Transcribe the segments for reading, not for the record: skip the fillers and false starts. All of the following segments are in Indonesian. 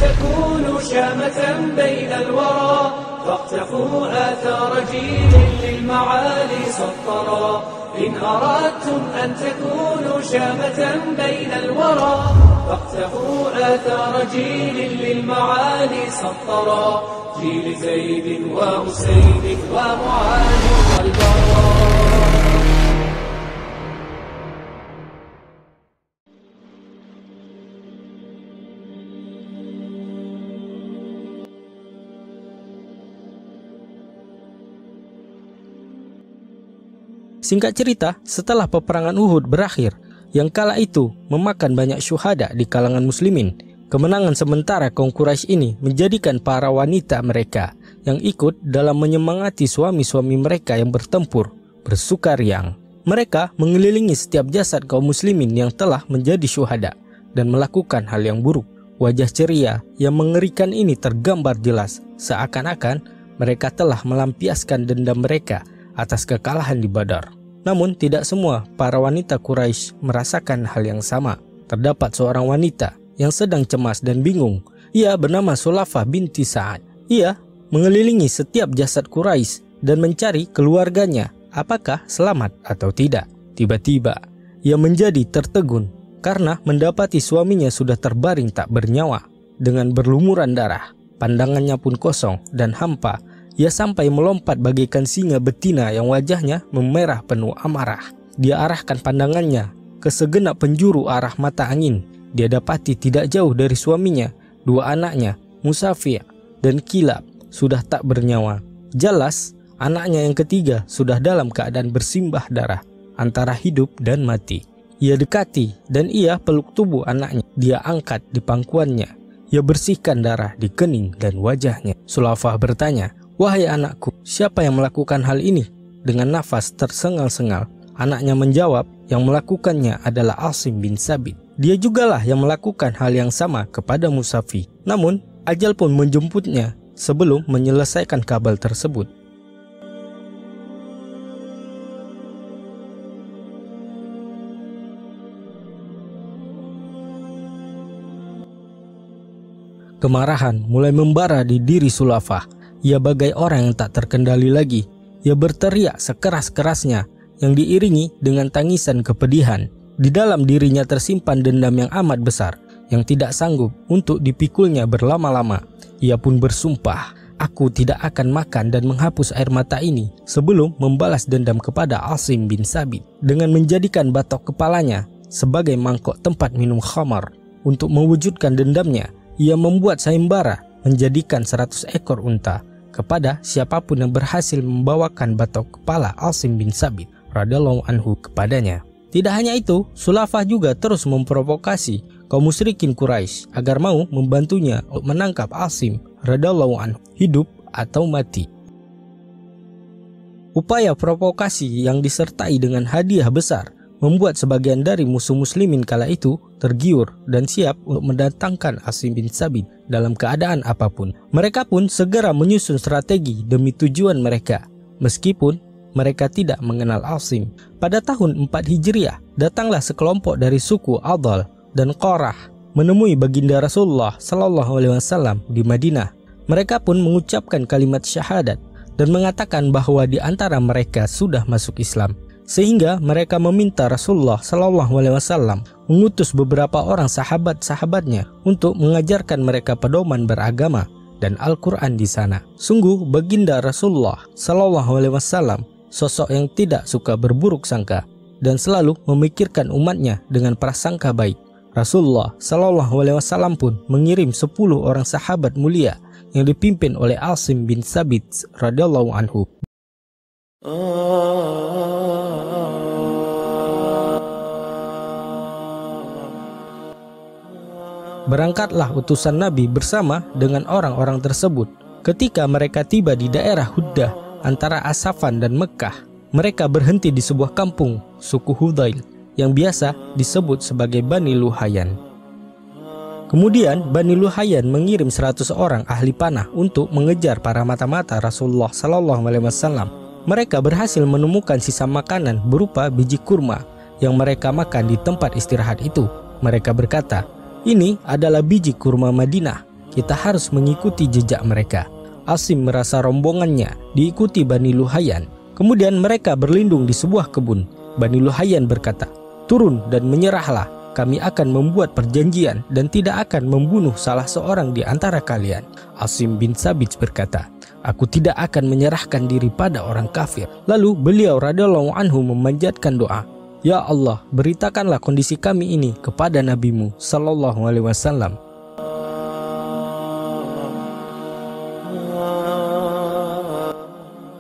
تكونوا شامة بين الورى فاقتفوا آثار جيل للمعالي سطرا إن أردتم أن تكونوا شامة بين الورى فاقتفوا آثار جيل للمعالي سطرا جيل زيد وأسيد ومعاذ والبراء. Singkat cerita, setelah peperangan Uhud berakhir, yang kala itu memakan banyak syuhada di kalangan muslimin, kemenangan sementara kaum Quraisy ini menjadikan para wanita mereka yang ikut dalam menyemangati suami-suami mereka yang bertempur bersuka riang. Mereka mengelilingi setiap jasad kaum muslimin yang telah menjadi syuhada dan melakukan hal yang buruk. Wajah ceria yang mengerikan ini tergambar jelas, seakan-akan mereka telah melampiaskan dendam mereka atas kekalahan di Badar. Namun tidak semua para wanita Quraisy merasakan hal yang sama. Terdapat seorang wanita yang sedang cemas dan bingung. Ia bernama Sulafah binti Sa'ad. Ia mengelilingi setiap jasad Quraisy dan mencari keluarganya apakah selamat atau tidak. Tiba-tiba ia menjadi tertegun karena mendapati suaminya sudah terbaring tak bernyawa dengan berlumuran darah. Pandangannya pun kosong dan hampa. Ia sampai melompat bagaikan singa betina yang wajahnya memerah penuh amarah. Dia arahkan pandangannya ke segenap penjuru arah mata angin. Dia dapati tidak jauh dari suaminya, dua anaknya, Musafi' dan Kilab, sudah tak bernyawa. Jelas, anaknya yang ketiga sudah dalam keadaan bersimbah darah, antara hidup dan mati. Ia dekati dan ia peluk tubuh anaknya. Dia angkat di pangkuannya. Ia bersihkan darah di kening dan wajahnya. Sulafah bertanya, "Wahai anakku, siapa yang melakukan hal ini?" Dengan nafas tersengal-sengal, anaknya menjawab, yang melakukannya adalah Asim bin Sabit. Dia jugalah yang melakukan hal yang sama kepada Musafi. Namun, ajal pun menjemputnya sebelum menyelesaikan kabal tersebut. Kemarahan mulai membara di diri Sulafah. Ia bagai orang yang tak terkendali lagi. Ia berteriak sekeras-kerasnya yang diiringi dengan tangisan kepedihan. Di dalam dirinya tersimpan dendam yang amat besar yang tidak sanggup untuk dipikulnya berlama-lama. Ia pun bersumpah, "Aku tidak akan makan dan menghapus air mata ini sebelum membalas dendam kepada Asim bin Sabit." Dengan menjadikan batok kepalanya sebagai mangkok tempat minum khamar. Untuk mewujudkan dendamnya, ia membuat sayembara menjadikan 100 ekor unta kepada siapapun yang berhasil membawakan batok kepala Asim bin Sabit radhiyallahu anhu kepadanya. Tidak hanya itu, Sulafah juga terus memprovokasi kaum musyrikin Quraisy agar mau membantunya untuk menangkap Asim radhiyallahu anhu, hidup atau mati. Upaya provokasi yang disertai dengan hadiah besar membuat sebagian dari musuh muslimin kala itu tergiur dan siap untuk mendatangkan Asim bin Sabit dalam keadaan apapun. Mereka pun segera menyusun strategi demi tujuan mereka, meskipun mereka tidak mengenal Asim. Pada tahun 4 Hijriah, datanglah sekelompok dari suku Adal dan Qorah menemui baginda Rasulullah Sallallahu Alaihi Wasallam di Madinah. Mereka pun mengucapkan kalimat syahadat dan mengatakan bahwa di antara mereka sudah masuk Islam. Sehingga mereka meminta Rasulullah Sallallahu Alaihi Wasallam mengutus beberapa orang sahabat-sahabatnya untuk mengajarkan mereka pedoman beragama dan Al-Quran di sana. Sungguh baginda Rasulullah Sallallahu Alaihi Wasallam sosok yang tidak suka berburuk sangka dan selalu memikirkan umatnya dengan prasangka baik. Rasulullah Sallallahu Alaihi Wasallam pun mengirim 10 orang sahabat mulia yang dipimpin oleh Asim bin Sabit radhiyallahu anhu. Berangkatlah utusan Nabi bersama dengan orang-orang tersebut. Ketika mereka tiba di daerah Huddah antara Asafan dan Mekah, mereka berhenti di sebuah kampung suku Hudzail yang biasa disebut sebagai Bani Luhayyan. Kemudian Bani Luhayyan mengirim 100 orang ahli panah untuk mengejar para mata-mata Rasulullah Sallallahu Alaihi Wasallam. Mereka berhasil menemukan sisa makanan berupa biji kurma yang mereka makan di tempat istirahat itu. Mereka berkata, "Ini adalah biji kurma Madinah kita harus mengikuti jejak mereka. Asim merasa rombongannya diikuti Bani Luhayyan. Kemudian mereka berlindung di sebuah kebun. Bani Luhayyan berkata, "Turun dan menyerahlah. Kami akan membuat perjanjian dan tidak akan membunuh salah seorang di antara kalian." Asim bin Sabit berkata, "Aku tidak akan menyerahkan diri pada orang kafir." Lalu beliau radhiyallahu anhu memanjatkan doa, "Ya Allah, beritakanlah kondisi kami ini kepada Nabi-Mu sallallahu alaihi wasallam."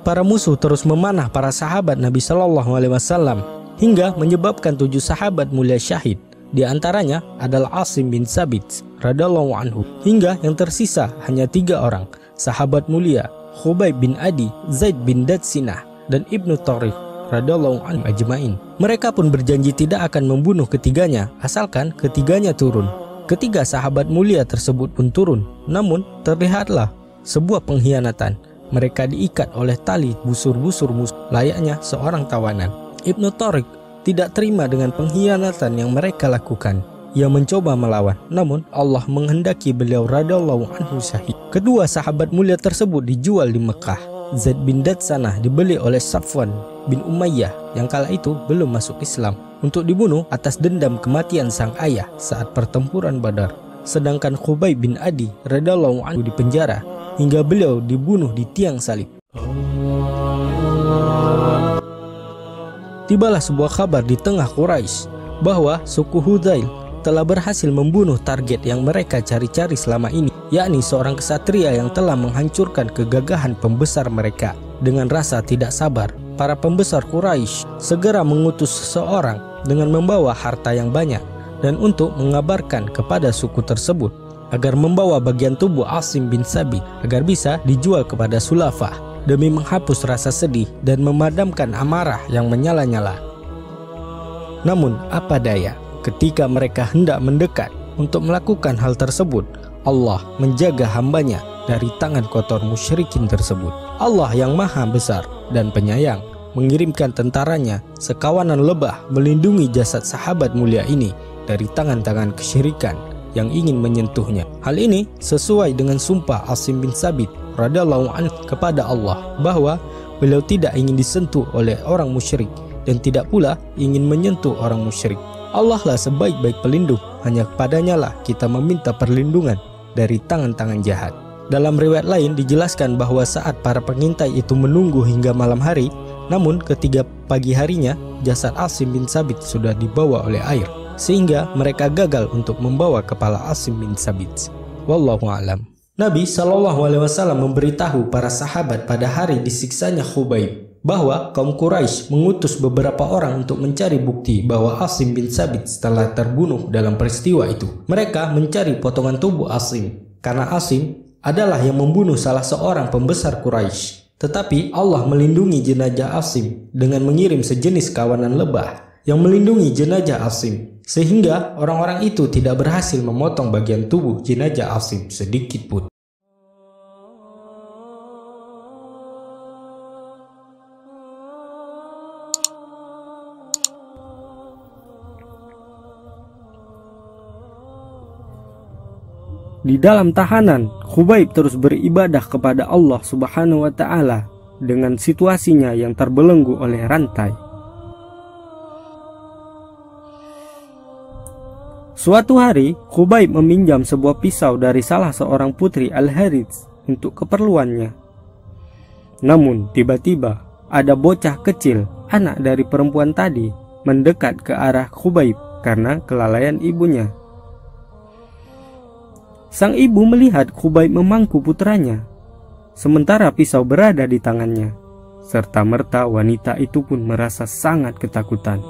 Para musuh terus memanah para sahabat Nabi sallallahu alaihi wasallam hingga menyebabkan 7 sahabat mulia syahid. Di antaranya adalah Asim bin Sabit radhiyallahu anhu, hingga yang tersisa hanya 3 orang sahabat mulia, Khubayb bin Adi, Zaid bin Datsinah, dan Ibnu Tariq radhiyallahu anhu ajmain. Mereka pun berjanji tidak akan membunuh ketiganya asalkan ketiganya turun. Ketiga sahabat mulia tersebut pun turun, namun terlihatlah sebuah pengkhianatan. Mereka diikat oleh tali busur-busur musuh layaknya seorang tawanan. Ibnu Tariq tidak terima dengan pengkhianatan yang mereka lakukan. Ia mencoba melawan, namun Allah menghendaki beliau radhiyallahu anhu syahid. Kedua sahabat mulia tersebut dijual di Mekah. Zaid bin Datsanah dibeli oleh Safwan bin Umayyah yang kala itu belum masuk Islam untuk dibunuh atas dendam kematian sang ayah saat pertempuran Badar. Sedangkan Khubayb bin Adi radhiyallahu anhu dipenjara hingga beliau dibunuh di tiang salib. Tibalah sebuah kabar di tengah Quraisy bahwa suku Hudzail telah berhasil membunuh target yang mereka cari-cari selama ini, yakni seorang kesatria yang telah menghancurkan kegagahan pembesar mereka. Dengan rasa tidak sabar, para pembesar Quraisy segera mengutus seseorang dengan membawa harta yang banyak dan untuk mengabarkan kepada suku tersebut agar membawa bagian tubuh Asim bin Sabit agar bisa dijual kepada Sulafah demi menghapus rasa sedih dan memadamkan amarah yang menyala-nyala. Namun apa daya, ketika mereka hendak mendekat untuk melakukan hal tersebut, Allah menjaga hambanya dari tangan kotor musyrikin tersebut. Allah yang maha besar dan penyayang mengirimkan tentaranya sekawanan lebah melindungi jasad sahabat mulia ini dari tangan-tangan kesyirikan yang ingin menyentuhnya. Hal ini sesuai dengan sumpah Asim bin Sabit radhiyallahu anhu kepada Allah bahwa beliau tidak ingin disentuh oleh orang musyrik dan tidak pula ingin menyentuh orang musyrik. Allah lah sebaik-baik pelindung, hanya kepadanya lah kita meminta perlindungan dari tangan-tangan jahat. Dalam riwayat lain dijelaskan bahwa saat para pengintai itu menunggu hingga malam hari, namun ketiga pagi harinya jasad Asim bin Sabit sudah dibawa oleh air, sehingga mereka gagal untuk membawa kepala Asim bin Sabit. Wallahu a'lam. Nabi SAW memberitahu para sahabat pada hari disiksanya Khubayb bahwa kaum Quraisy mengutus beberapa orang untuk mencari bukti bahwa Asim bin Sabit telah terbunuh dalam peristiwa itu. Mereka mencari potongan tubuh Asim karena Asim adalah yang membunuh salah seorang pembesar Quraisy. Tetapi Allah melindungi jenazah Asim dengan mengirim sejenis kawanan lebah yang melindungi jenazah Asim, sehingga orang-orang itu tidak berhasil memotong bagian tubuh jenazah Asim sedikit pun. Di dalam tahanan, Khubayb terus beribadah kepada Allah Subhanahu wa Ta'ala dengan situasinya yang terbelenggu oleh rantai. Suatu hari, Khubayb meminjam sebuah pisau dari salah seorang putri Al-Harits untuk keperluannya. Namun, tiba-tiba ada bocah kecil, anak dari perempuan tadi, mendekat ke arah Khubayb karena kelalaian ibunya. Sang ibu melihat Khubayb memangku putranya, sementara pisau berada di tangannya. Serta-merta wanita itu pun merasa sangat ketakutan.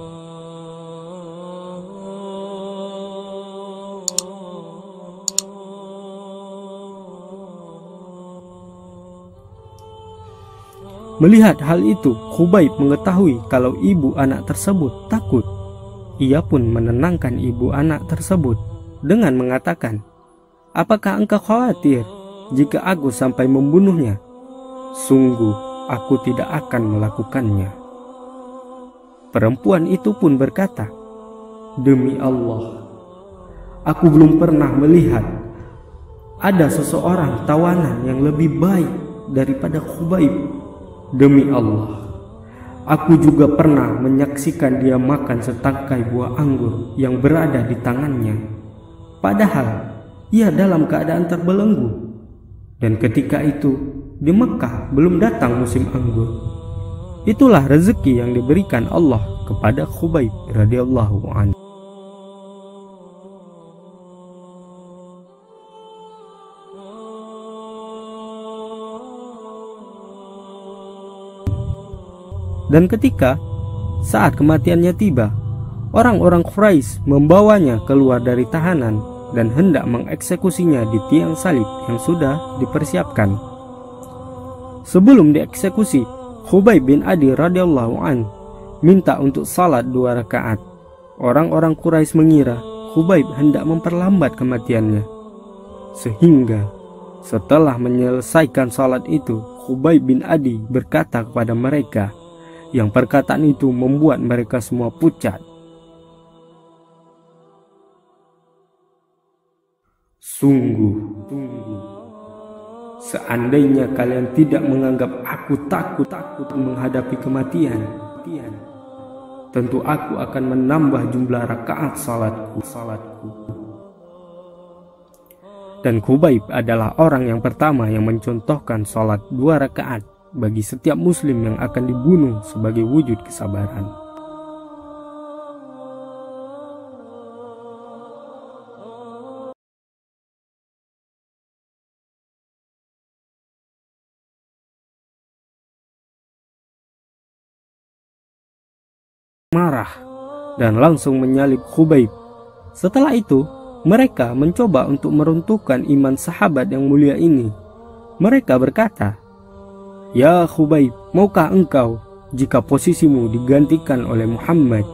Melihat hal itu, Khubayb mengetahui kalau ibu anak tersebut takut. Ia pun menenangkan ibu anak tersebut dengan mengatakan, "Apakah engkau khawatir jika aku sampai membunuhnya? Sungguh, aku tidak akan melakukannya." Perempuan itu pun berkata, "Demi Allah, aku belum pernah melihat ada seseorang tawanan yang lebih baik daripada Khubayb. Demi Allah, aku juga pernah menyaksikan dia makan setangkai buah anggur yang berada di tangannya, padahal ia dalam keadaan terbelenggu. Dan ketika itu di Mekah belum datang musim anggur. Itulah rezeki yang diberikan Allah kepada Khubayb radhiyallahu anhu. Dan ketika saat kematiannya tiba, orang-orang Quraisy membawanya keluar dari tahanan dan hendak mengeksekusinya di tiang salib yang sudah dipersiapkan. Sebelum dieksekusi, Khubayb bin Adi radhiyallahu an minta untuk salat 2 rakaat. Orang-orang Quraisy mengira Khubayb hendak memperlambat kematiannya. Sehingga setelah menyelesaikan salat itu, Khubayb bin Adi berkata kepada mereka, yang perkataan itu membuat mereka semua pucat. Sungguh, seandainya kalian tidak menganggap aku takut menghadapi kematian, tentu aku akan menambah jumlah rakaat salatku. Dan Khubayb adalah orang yang pertama yang mencontohkan salat 2 rakaat bagi setiap muslim yang akan dibunuh sebagai wujud kesabaran. Marah dan langsung menyalib Khubayb. Setelah itu, mereka mencoba untuk meruntuhkan iman sahabat yang mulia ini. Mereka berkata, "Ya Khubayb, maukah engkau jika posisimu digantikan oleh Muhammad?"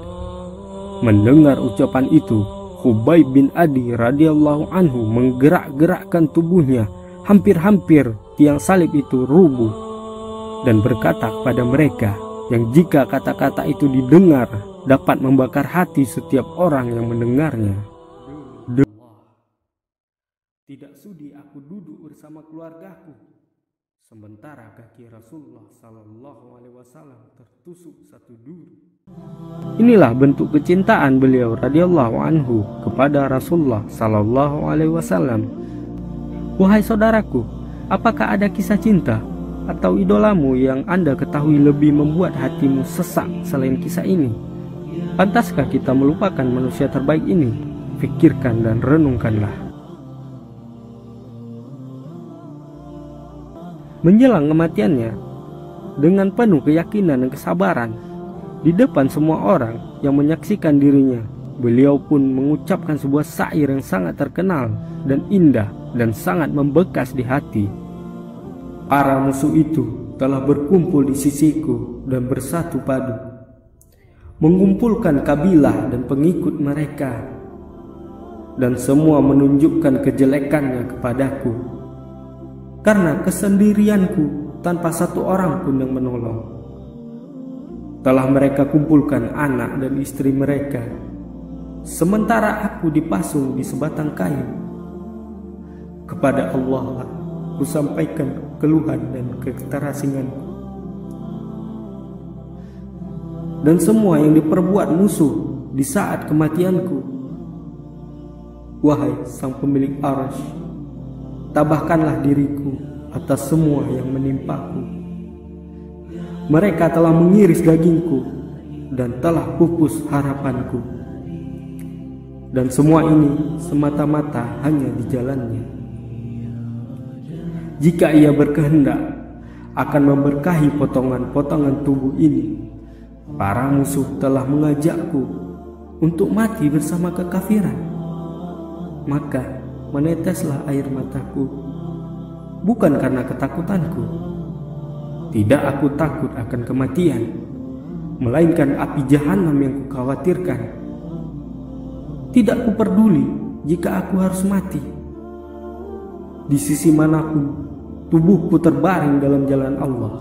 Mendengar ucapan itu, Khubayb bin Adi radhiyallahu anhu menggerak-gerakkan tubuhnya, hampir-hampir tiang salib itu rubuh, dan berkata kepada mereka yang jika kata-kata itu didengar dapat membakar hati setiap orang yang mendengarnya. Tidak sudi aku duduk bersama keluargaku, sementara kaki Rasulullah Sallallahu Alaihi Wasallam tertusuk satu duri. Inilah bentuk kecintaan beliau radhiyallahu anhu kepada Rasulullah Sallallahu Alaihi Wasallam. Wahai saudaraku, apakah ada kisah cinta atau idolamu yang Anda ketahui lebih membuat hatimu sesak selain kisah ini? Pantaskah kita melupakan manusia terbaik ini? Pikirkan dan renungkanlah. Menjelang kematiannya, dengan penuh keyakinan dan kesabaran, di depan semua orang yang menyaksikan dirinya, beliau pun mengucapkan sebuah syair yang sangat terkenal dan indah dan sangat membekas di hati. Para musuh itu telah berkumpul di sisiku dan bersatu padu, mengumpulkan kabilah dan pengikut mereka, dan semua menunjukkan kejelekannya kepadaku. Karena kesendirianku tanpa satu orang pun yang menolong. Telah mereka kumpulkan anak dan istri mereka, sementara aku dipasung di sebatang kayu. Kepada Allah ku sampaikan keluhan dan keterasinganku. Dan semua yang diperbuat musuh di saat kematianku. Wahai Sang Pemilik Arsy, tabahkanlah diriku atas semua yang menimpaku. Mereka telah mengiris dagingku dan telah pupus harapanku. Dan semua ini semata-mata hanya di jalannya. Jika ia berkehendak, akan memberkahi potongan-potongan tubuh ini. Para musuh telah mengajakku untuk mati bersama kekafiran. Maka meneteslah air mataku, bukan karena ketakutanku. Tidak aku takut akan kematian, melainkan api jahanam yang kukhawatirkan. Tidak ku peduli jika aku harus mati. Di sisi manapun tubuhku terbaring dalam jalan Allah,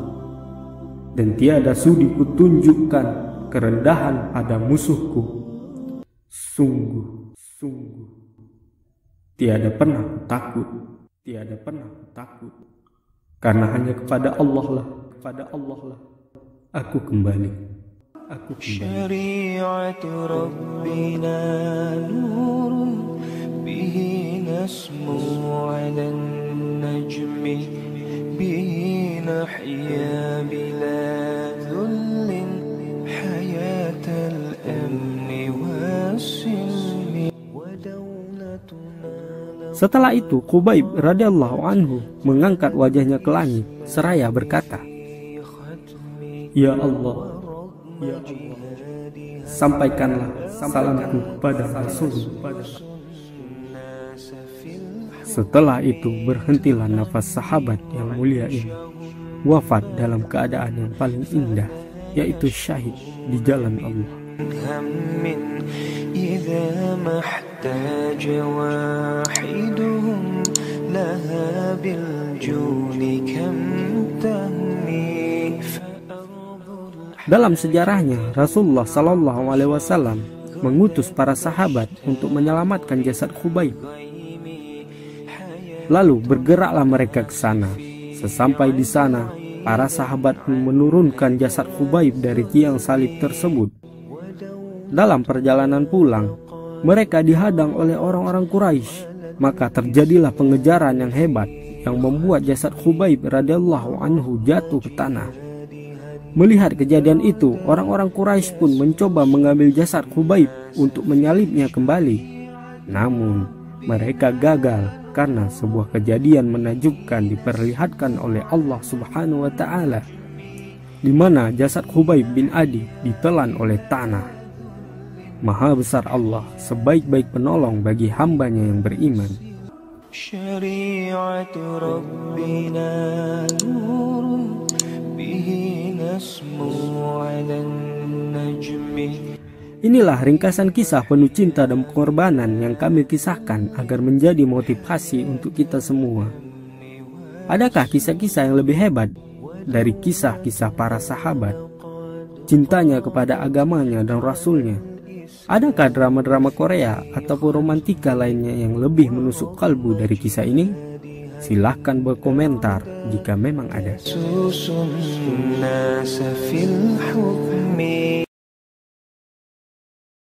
dan tiada sudi kutunjukkan kerendahan pada musuhku. Sungguh tiada pernah takut Tiada pernah takut, karena hanya kepada Allah lah aku kembali. Syari'atu Rabbina nurun bihi nasmu 'alan najmi bihi nahya bila dhullin hayatal amni wassilmi wa dawlatuna. Setelah itu Khubayb radhiyallahu anhu mengangkat wajahnya ke langit seraya berkata, Ya Allah, sampaikanlah salamku kepada Rasul. Setelah itu berhentilah nafas sahabat yang mulia ini, wafat dalam keadaan yang paling indah, yaitu syahid di jalan Allah. إذا ما احتاج واحدهم لها بالجود كم تهني. Dalam sejarahnya, Rasulullah Sallallahu Alaihi Wasallam mengutus para sahabat untuk menyelamatkan jasad Khubayb. Lalu bergeraklah mereka ke sana. Sesampai di sana, para sahabat menurunkan jasad Khubayb dari tiang salib tersebut. Dalam perjalanan pulang, mereka dihadang oleh orang-orang Quraisy. Maka terjadilah pengejaran yang hebat yang membuat jasad Khubayb radhiyallahu anhu jatuh ke tanah. Melihat kejadian itu, orang-orang Quraisy pun mencoba mengambil jasad Khubayb untuk menyalibnya kembali. Namun, mereka gagal karena sebuah kejadian menakjubkan diperlihatkan oleh Allah Subhanahu wa taala, di mana jasad Khubayb bin Adi ditelan oleh tanah. Maha besar Allah, sebaik-baik penolong bagi hambanya yang beriman. Syari'atu Rabbina nurun bihi nasmu 'alan najmi. Inilah ringkasan kisah penuh cinta dan pengorbanan yang kami kisahkan agar menjadi motivasi untuk kita semua. Adakah kisah-kisah yang lebih hebat dari kisah-kisah para sahabat? Cintanya kepada agamanya dan Rasulnya. Adakah drama-drama Korea ataupun romantika lainnya yang lebih menusuk kalbu dari kisah ini? Silahkan berkomentar jika memang ada. Susun nasa fil hukmi